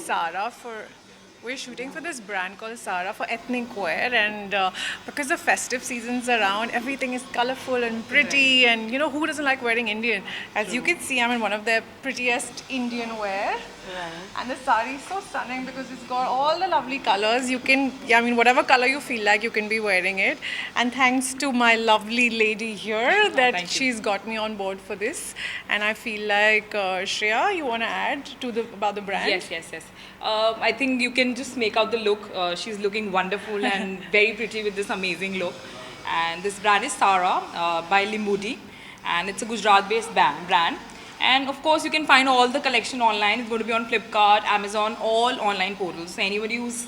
Sara for. We're shooting for this brand called Sara for ethnic wear, and because the festive season's around, everything is colorful and pretty. And you know, who doesn't like wearing Indian? As you can see, I'm in one of their prettiest Indian wear. And the sari is so stunning because it's got all the lovely colors. You can, yeah, I mean, whatever color you feel like, you can be wearing it. And thanks to my lovely lady here that she's got me on board for this. And I feel like Shreya, you want to add to the about the brand? Yes. I think you can just make out the look. She's looking wonderful and very pretty with this amazing look. And this brand is Sara by Limudi, and it's a Gujarat-based brand. And of course, you can find all the collection online. It's going to be on Flipkart, Amazon, all online portals. So anybody who's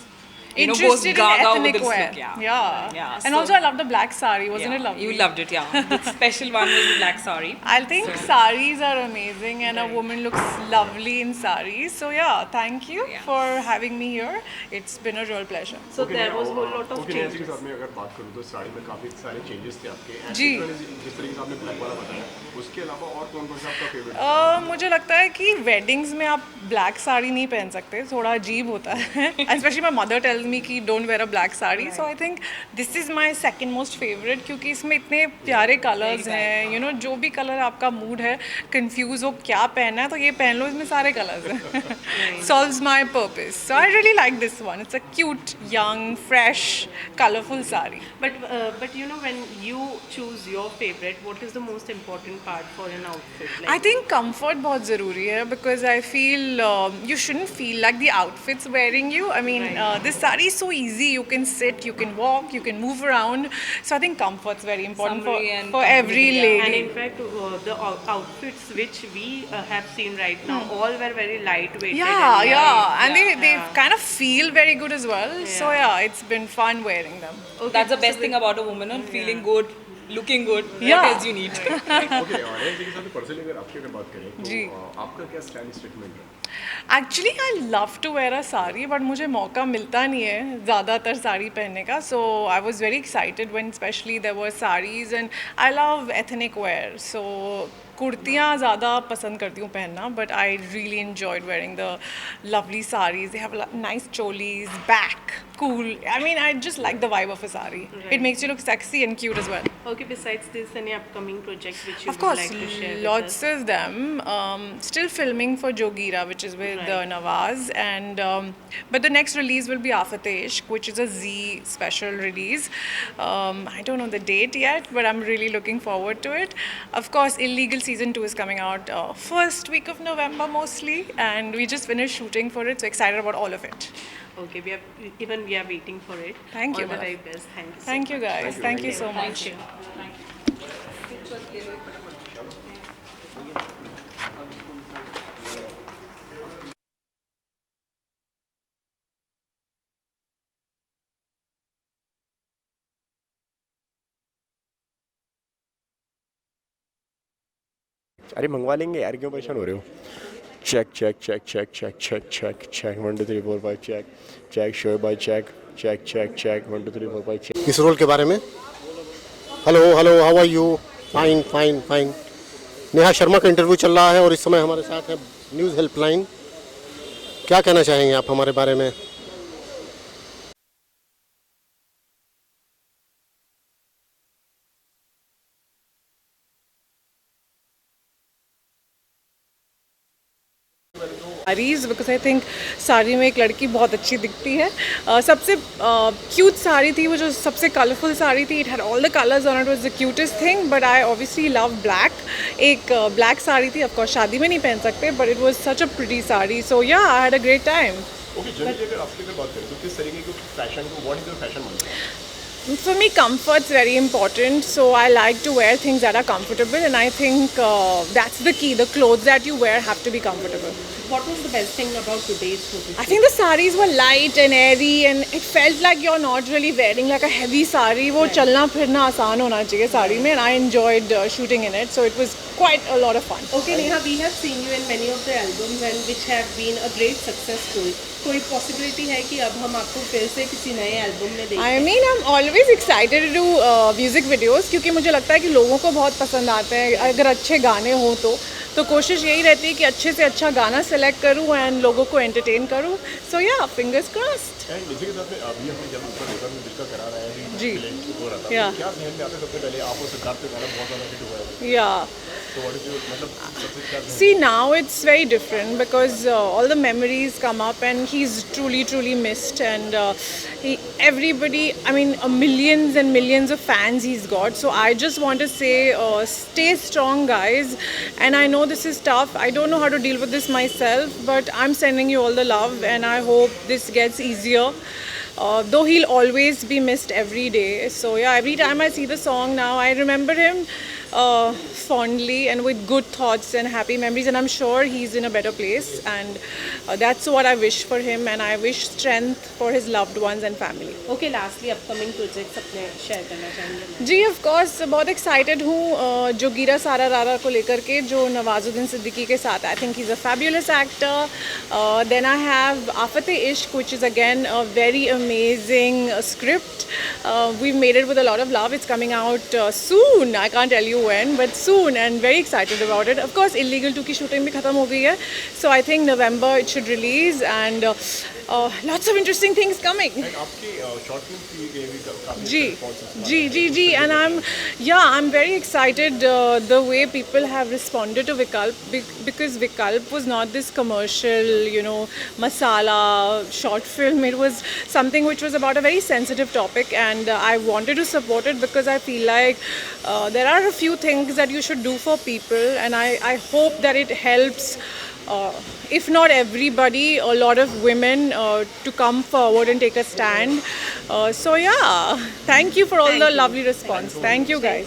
interested in ethnic wear. Look, Yeah. And so also, I love the black sari. Wasn't it lovely? You loved it, yeah. The special one was the black sari. I think saris are amazing, and a woman looks lovely in saris. So yeah, thank you for having me here. It's been a real pleasure. So there was a whole lot of changes. के साथ में अगर बात करूँ तो साड़ी में काफी सारे चेंजेस थे आपके जी जिस तरीके से आपने ब्लैक वाला बताया उसके अलावा और कौन कौन सा आपका फेवरेट मुझे लगता है कि वेडिंग्स में आप ब्लैक साड़ी नहीं पहन सकते थोड़ा अजीब होता है specially my mother tells me कि don't wear a black sari so I think this is my second most favourite क्योंकि इसमें इतने प्यारे कलर्स हैं यू नो जो भी कलर आपका मूड है कंफ्यूज हो क्या पहनना है तो ये पहन लो इसमें सारे कलर्स हैं solves my purpose so I really like this one it's a cute young fresh colourful sari But you know, when you choose your favorite, what is the most important part for an outfit? Like, I think comfort बहुत ज़रूरी है because I feel you shouldn't feel like the outfit's wearing you. I mean, this saree is so easy. You can sit, you can walk, you can move around. So I think comfort's very important for every lady. And in fact, the outfits which we have seen right now, all were very lightweight. And they kind of feel very good as well. So yeah, it's been fun wearing them. Okay, that's the best thing about a woman, feeling good, looking good. Yeah. What else you need? Okay और एक के साथ personally अगर आपकी अगर बात करें जी। तो आपका क्या स्टाइलिश रिकमेंड है actually I love to wear a sari but मुझे मौका मिलता नहीं है ज़्यादातर साड़ी पहनने का so I was very excited when specially there were saris and I love ethnic wear so कुर्तियाँ ज़्यादा पसंद करती हूँ पहनना but I really enjoyed wearing the lovely saris they have nice cholis back cool. I mean, I just like the vibe of a sari. Right. It makes you look sexy and cute as well. Okay, besides this, any upcoming projects which you Of course, would like to share lots with us? of them. Still filming for Jogira, which is with Nawaz, and but the next release will be Afatesh, which is a Z special release. I don't know the date yet, but I'm really looking forward to it. Of course, Illegal Season 2 is coming out first week of November mostly, and we just finished shooting for it, so excited about all of it. Okay, we are waiting for it. Thank you, All the ma'am. very best. Thank you. Thank you guys. Thank you so much. अरे मंगवा लेंगे यार क्यों परेशान हो रहे हो check check check check check check check check 1 2 3 4 5 check check sure bye check check check check 1 2 3 4 5 check इस रोल के बारे में hello hello how are you fine fine fine Neha Sharma का इंटरव्यू चल रहा है और इस समय हमारे साथ है न्यूज़ हेल्पलाइन क्या कहना चाहेंगे आप हमारे बारे में saris because I think sari में एक लड़की बहुत अच्छी दिखती है सबसे क्यूट साड़ी थी वो जो सबसे कलरफुल साड़ी थी it had all the colours on it was the cutest thing but I obviously love black एक ब्लैक साड़ी थी ऑफकोर्स शादी में नहीं पहन सकते but it was such a pretty sari so yeah I had a great time okay generally अगर आपकी अगर बात करें तो किस तरीके के फैशन को व्हाट इज योर फैशन मंत्र For me, comfort's very important. So I like to wear things that are comfortable, and I think that's the key. The clothes that you wear have to be comfortable. What was the best thing about today's photo? I think the saris were light and airy, and it felt like you're not really wearing like a heavy sari. वो चलना फिरना आसान होना चाहिए साड़ी में, and I enjoyed shooting in it. So it was quite a lot of fun. Okay, Neha, we have seen you in many of the albums and which have been a great success story. कोई possibility है कि अब हम आपको फिर से किसी नए एल्बम में देखें? I mean, I'm always excited to do music videos क्योंकि मुझे लगता है कि लोगों को बहुत पसंद आते हैं अगर अच्छे गाने हो तो तो कोशिश यही रहती है कि अच्छे से अच्छा गाना सेलेक्ट करूँ एंड लोगों को एंटरटेन करूँ. सो या, फिंगर्स क्रॉस्ड. एंड इसी के साथ में अभी हमने जब ऊपर पेपर में दिल का करार आया अभी जी. हो रहा था, या. तो क्या ध्यान में आता है सबसे पहले आप और सिद्धार्थ का गाना बहुत ज़्यादा हिट हुआ है, या. तो व्हाट इज योर मतलब सबसे क्या ध्यान- See, now it's very different because all the memories come up and he's truly, truly missed. And everybody, I mean, millions and millions of fans he's got. So I just want to say, stay strong, guys. And I know this is tough. I don't know how to deal with this myself, but I'm sending you all the love and I hope this gets easier. Though he'll always be missed every day. So yeah, every time I see the song now, I remember him fondly and with good thoughts and happy memories, and I'm sure he's in a better place, and that's what I wish for him, and I wish strength for his loved ones and family. Okay, lastly upcoming projects अपने share करना चाहेंगे? जी of course बहुत excited हूँ जो गिरा सारा रारा को लेकर के, जो नवाजुद्दीन सिद्दीकी के साथ. I think he is a fabulous actor. Then I have Aafat Ishq which is again a very amazing script. We made it with a lot of love. It's coming out soon. I can't tell you when, but soon, and very excited about it. Of course, Illegal 2 की shooting भी खत्म हो गई है, so I think November it should release, and lots of interesting things coming. And आपकी short film की भी काफी जी responses ji ji ji and I'm very excited the way people have responded to Vikalp because Vikalp was not this commercial, you know, masala short film. It was something which was about a very sensitive topic, and I wanted to support it because I feel like there are a few things that you should do for people, and I hope that it helps if not everybody, a lot of women to come forward and take a stand. So yeah, thank you for all the lovely response. Thank you guys.